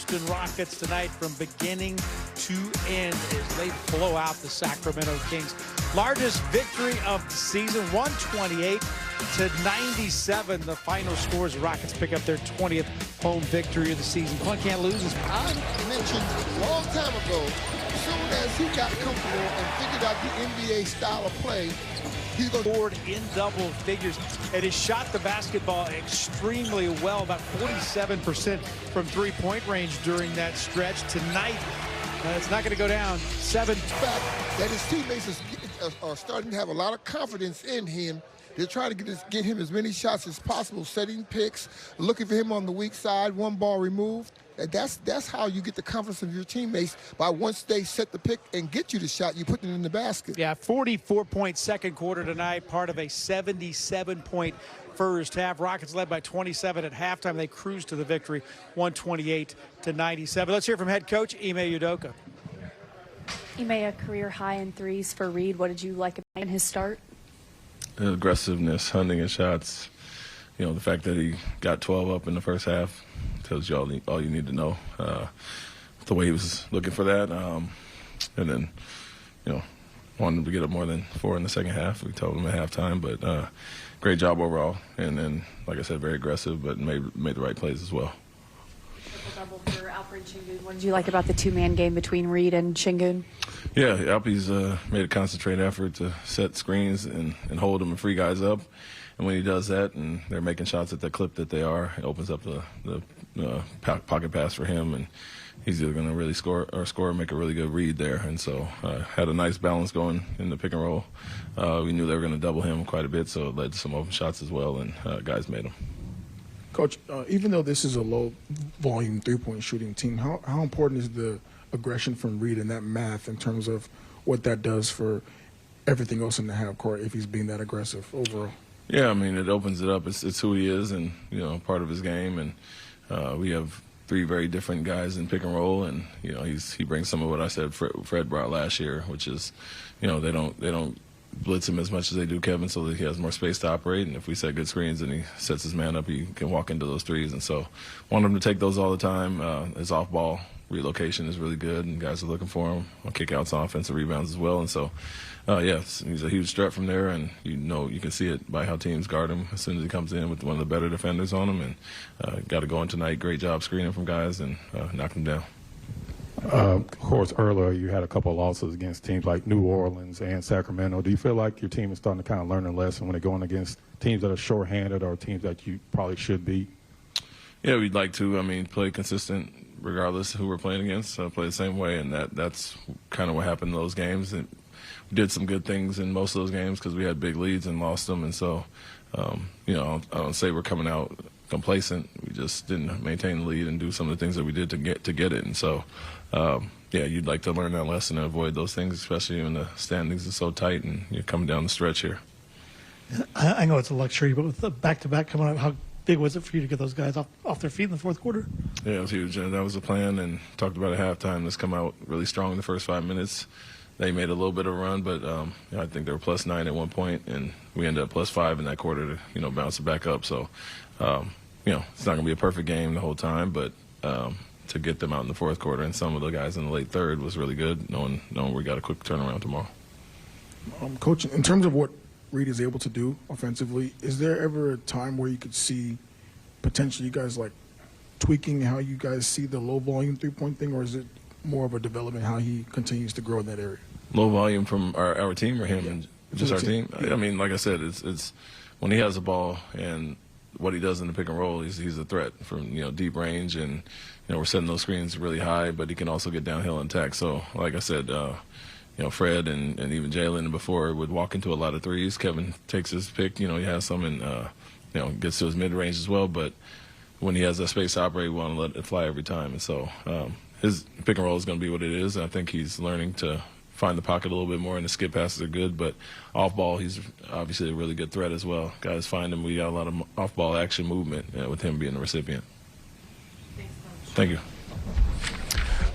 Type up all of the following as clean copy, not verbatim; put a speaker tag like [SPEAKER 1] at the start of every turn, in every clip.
[SPEAKER 1] Houston Rockets tonight from beginning to end as they blow out the Sacramento Kings. Largest victory of the season, 128-97. The final scores. The Rockets pick up their 20th home victory of the season. One can't lose.
[SPEAKER 2] I mentioned a long time ago, as soon as he got comfortable and figured out the NBA style of play, he's going to
[SPEAKER 1] scored in double figures, and he shot the basketball extremely well, about 47% from three-point range during that stretch. Tonight, it's not going to go down. 7.
[SPEAKER 2] Fact that his teammates are starting to have a lot of confidence in him. They're trying to get him as many shots as possible, setting picks, looking for him on the weak side, one ball removed. That's how you get the confidence of your teammates, by once they set the pick and get you the shot, you put it in the basket.
[SPEAKER 1] Yeah, 44-point second quarter tonight, part of a 77-point first half. Rockets led by 27 at halftime. They cruised to the victory, 128-97. Let's hear from head coach Ime Udoka.
[SPEAKER 3] Ime, a career high in threes for Reed. What did you like in his start?
[SPEAKER 4] Aggressiveness, hunting his shots. You know, the fact that he got 12 up in the first half tells you all you need to know. The way he was looking for that. And then, you know, wanted him to get up more than 4 in the second half. We told him at halftime, but great job overall. And then, like I said, very aggressive, but made the right plays as well.
[SPEAKER 3] Double for Alperen Sengun. What did you like about the two-man game between Reed and Sengun?
[SPEAKER 4] Yeah, Alpe's made a concentrated effort to set screens and hold them and free guys up. And when he does that and they're making shots at the clip that they are, it opens up the pocket pass for him, and he's either going to really score or make a really good read there. And so had a nice balance going in the pick and roll. We knew they were going to double him quite a bit, so it led to some open shots as well, and guys made them.
[SPEAKER 5] Coach, even though this is a low-volume three-point shooting team, how important is the aggression from Reed and that math in terms of what that does for everything else in the half court if he's being that aggressive overall?
[SPEAKER 4] Yeah, I mean, it opens it up. It's who he is, and, you know, part of his game. And we have 3 very different guys in pick and roll, and, you know, he brings some of what I said Fred brought last year, which is, you know, they don't blitz him as much as they do Kevin, so that he has more space to operate. And if we set good screens and he sets his man up, he can walk into those threes. And so want him to take those all the time. His off-ball relocation is really good, and guys are looking for him on kickouts, on offensive rebounds as well. And so, he's a huge threat from there, and you can see it by how teams guard him as soon as he comes in with one of the better defenders on him. And got to go in tonight. Great job screening from guys and knock them down.
[SPEAKER 6] Of course, earlier you had a couple of losses against teams like New Orleans and Sacramento. Do you feel like your team is starting to kind of learn a lesson when they're going against teams that are shorthanded or teams that you probably should beat?
[SPEAKER 4] Yeah, we'd like to. I mean, play consistent regardless of who we're playing against. Play the same way, and that's kind of what happened in those games. And we did some good things in most of those games because we had big leads and lost them. And so, you know, I don't say we're coming out complacent. We just didn't maintain the lead and do some of the things that we did to get it. And so, yeah, you'd like to learn that lesson and avoid those things, especially when the standings are so tight and you're coming down the stretch here.
[SPEAKER 7] I know it's a luxury, but with the back-to-back coming up, how big was it for you to get those guys off their feet in the fourth quarter?
[SPEAKER 4] Yeah, it was huge. And that was the plan, and talked about at halftime. Let's come out really strong in the first 5 minutes. They made a little bit of a run, but I think they were +9 at one point, and we ended up +5 in that quarter to, you know, bounce it back up. So, you know, it's not going to be a perfect game the whole time, but to get them out in the fourth quarter and some of the guys in the late third was really good, knowing we got a quick turnaround tomorrow.
[SPEAKER 5] Coach, in terms of what Reed is able to do offensively, is there ever a time where you could see potentially you guys like tweaking how you guys see the low volume three-point thing, or is it more of a development how he continues to grow in that area?
[SPEAKER 4] Low volume from our team or him?
[SPEAKER 5] Yeah.
[SPEAKER 4] And just our team?
[SPEAKER 5] Yeah.
[SPEAKER 4] I mean, like I said, it's when he has the ball and what he does in the pick and roll, he's a threat from, you know, deep range, and, you know, we're setting those screens really high, but he can also get downhill and attack. So, like I said, you know, Fred and even Jalen before would walk into a lot of threes. Kevin takes his pick, you know, he has some, and you know, gets to his mid range as well. But when he has that space to operate, we want to let it fly every time. And so his pick and roll is going to be what it is. I think he's learning to find the pocket a little bit more, and the skip passes are good. But off ball, he's obviously a really good threat as well. Guys find him. We got a lot of off ball action movement with him being the recipient.
[SPEAKER 3] Thanks, Coach.
[SPEAKER 4] Thank you.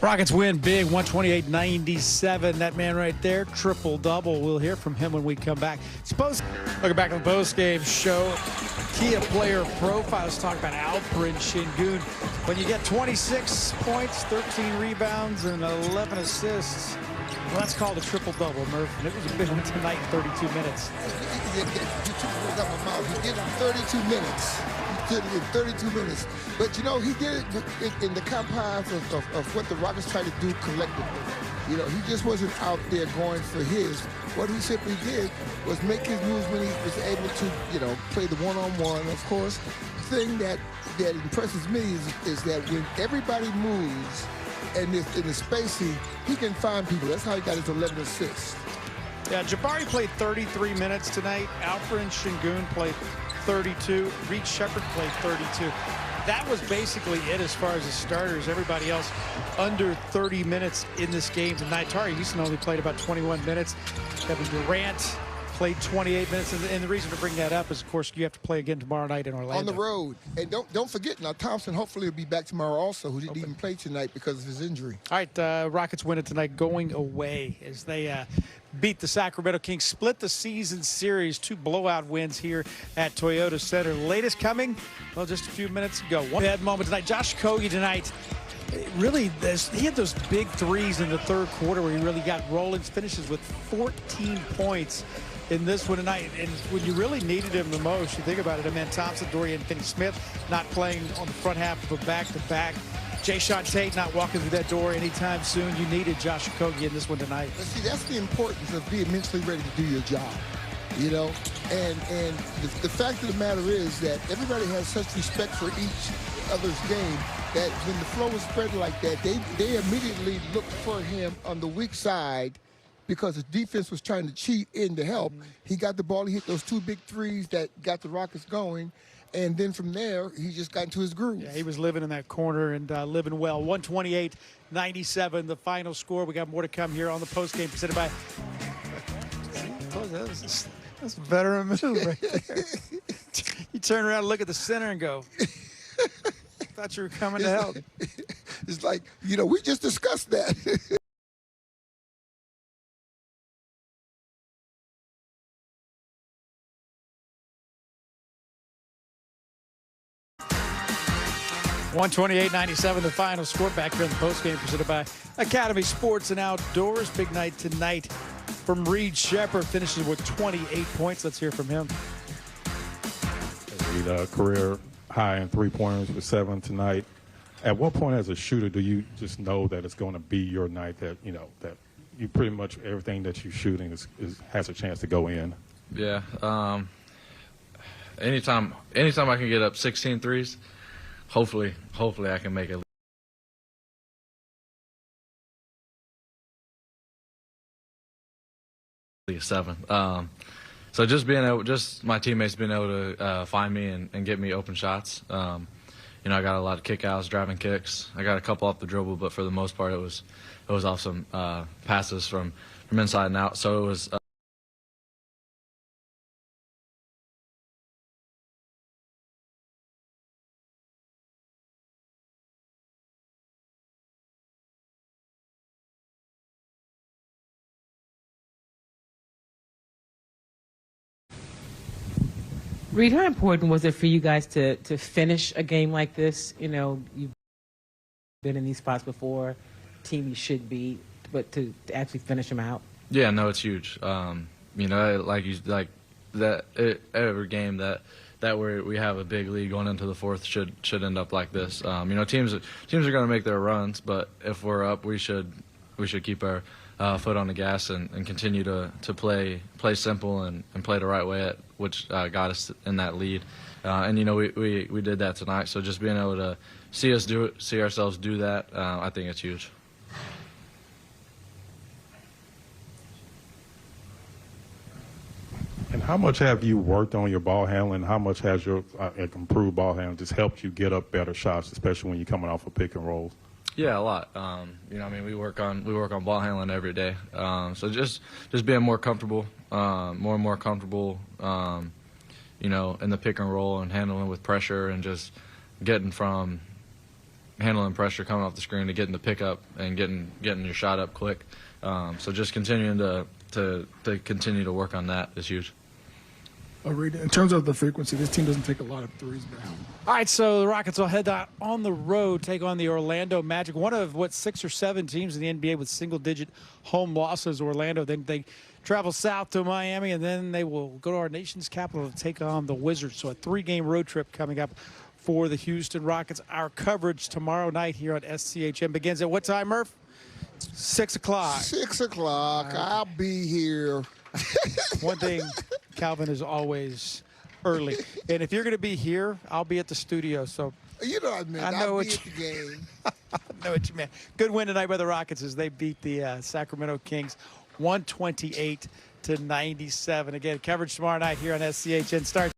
[SPEAKER 1] Rockets win big, 128-97. That man right there, triple-double. We'll hear from him when we come back. Looking back on the post-game show, Kia player profiles talk about Alperen Sengun. When you get 26 points, 13 rebounds, and 11 assists, well, that's called a triple-double, Murph. And it was a big one tonight in 32 minutes.
[SPEAKER 2] You took words out my mouth. He did it in 32 minutes. He did it in 32 minutes. But, you know, he did it in the confines of what the Rockets tried to do collectively. You know, he just wasn't out there going for his. What he simply did was make his moves when he was able to, you know, play the one-on-one. Of course, the thing that impresses me is that when everybody moves and in the spacing, he can find people. That's how he got his 11 assists.
[SPEAKER 1] Yeah, Jabari played 33 minutes tonight. Alperen Sengun played 32. Reed Sheppard played 32. That was basically it as far as the starters. Everybody else under 30 minutes in this game tonight. Tari Houston only played about 21 minutes. Kevin Durant played 28 minutes. And the reason to bring that up is, of course, you have to play again tomorrow night in Orlando.
[SPEAKER 2] On the road. And don't forget, now Thompson hopefully will be back tomorrow also, who didn't even play tonight because of his injury.
[SPEAKER 1] All right, Rockets win it tonight going away as they beat the Sacramento Kings, split the season series, 2 blowout wins here at Toyota Center. Latest coming, well, just a few minutes ago. One bad moment tonight. Josh Okogie tonight, really, he had those big threes in the third quarter where he really got rolling. Finishes with 14 points in this one tonight. And when you really needed him the most, you think about it, Amen Thompson, Dorian Finney-Smith not playing on the front half of a back-to-back. Jayshawn Tate not walking through that door anytime soon. You needed Josh Okogie in this one tonight.
[SPEAKER 2] But see, that's the importance of being mentally ready to do your job, you know? And the fact of the matter is that everybody has such respect for each other's game that when the flow is spread like that, they immediately look for him on the weak side because the defense was trying to cheat in to help. He got the ball, he hit those 2 big threes that got the Rockets going. And then from there, he just got into his groove. Yeah,
[SPEAKER 1] he was living in that corner and living well. 128-97, the final score. We got more to come here on the postgame presented by. That's a veteran move right there. You turn around and look at the center and go, thought you were coming to help.
[SPEAKER 2] It's like, you know, we just discussed that.
[SPEAKER 1] $128-97, the final score. Back here in the postgame presented by Academy Sports and Outdoors. Big night tonight from Reed Sheppard. Finishes with 28 points. Let's hear from him.
[SPEAKER 6] Reed, career high in 3-pointers with 7 tonight. At what point as a shooter do you just know that it's going to be your night, that, you know, that you pretty much everything that you're shooting has a chance to go in?
[SPEAKER 4] Yeah. Anytime I can get up 16 threes, hopefully I can make it. At least 7. So just my teammates being able to find me and get me open shots. You know, I got a lot of kickouts, driving kicks. I got a couple off the dribble, but for the most part, it was off some passes from inside and out. So it was.
[SPEAKER 8] Reed, how important was it for you guys to finish a game like this? You know, you've been in these spots before, team you should beat, but to actually finish them out? Yeah,
[SPEAKER 4] no, it's huge. You know, every game that we have a big lead going into the fourth should end up like this. You know, teams are going to make their runs, but if we're up, we should keep our foot on the gas and continue to play simple and play the right way, which got us in that lead. And you know, we did that tonight. So just being able to see ourselves do that, I think it's huge.
[SPEAKER 6] And how much have you worked on your ball handling? How much has your improved ball handling just helped you get up better shots, especially when you're coming off a pick and roll?
[SPEAKER 4] Yeah, a lot. You know, I mean, we work on ball handling every day. So just being more comfortable, more and more comfortable. You know, in the pick and roll and handling with pressure and just getting from
[SPEAKER 9] handling pressure coming off the screen to getting the pickup and getting your shot up quick. So just continuing to continue to work on that is huge.
[SPEAKER 5] Reed, in terms of the frequency, this team doesn't take a lot of threes, but
[SPEAKER 1] All right, so the Rockets will head out on the road, take on the Orlando Magic, one of, 6 or 7 teams in the NBA with single-digit home losses. Orlando, then they travel south to Miami, and then they will go to our nation's capital to take on the Wizards. So a 3-game road trip coming up for the Houston Rockets. Our coverage tomorrow night here on SCHN begins at what time, Murph? 6 o'clock.
[SPEAKER 2] 6 o'clock. I'll be here.
[SPEAKER 1] One thing, Calvin is always early. And if you're going to be here, I'll be at the studio. So
[SPEAKER 2] You know what I meant.
[SPEAKER 1] I know
[SPEAKER 2] I'll
[SPEAKER 1] what
[SPEAKER 2] be at the game.
[SPEAKER 1] I know what you meant. Good win tonight by the Rockets as they beat the Sacramento Kings 128-97. Again, coverage tomorrow night here on SCHN. Starts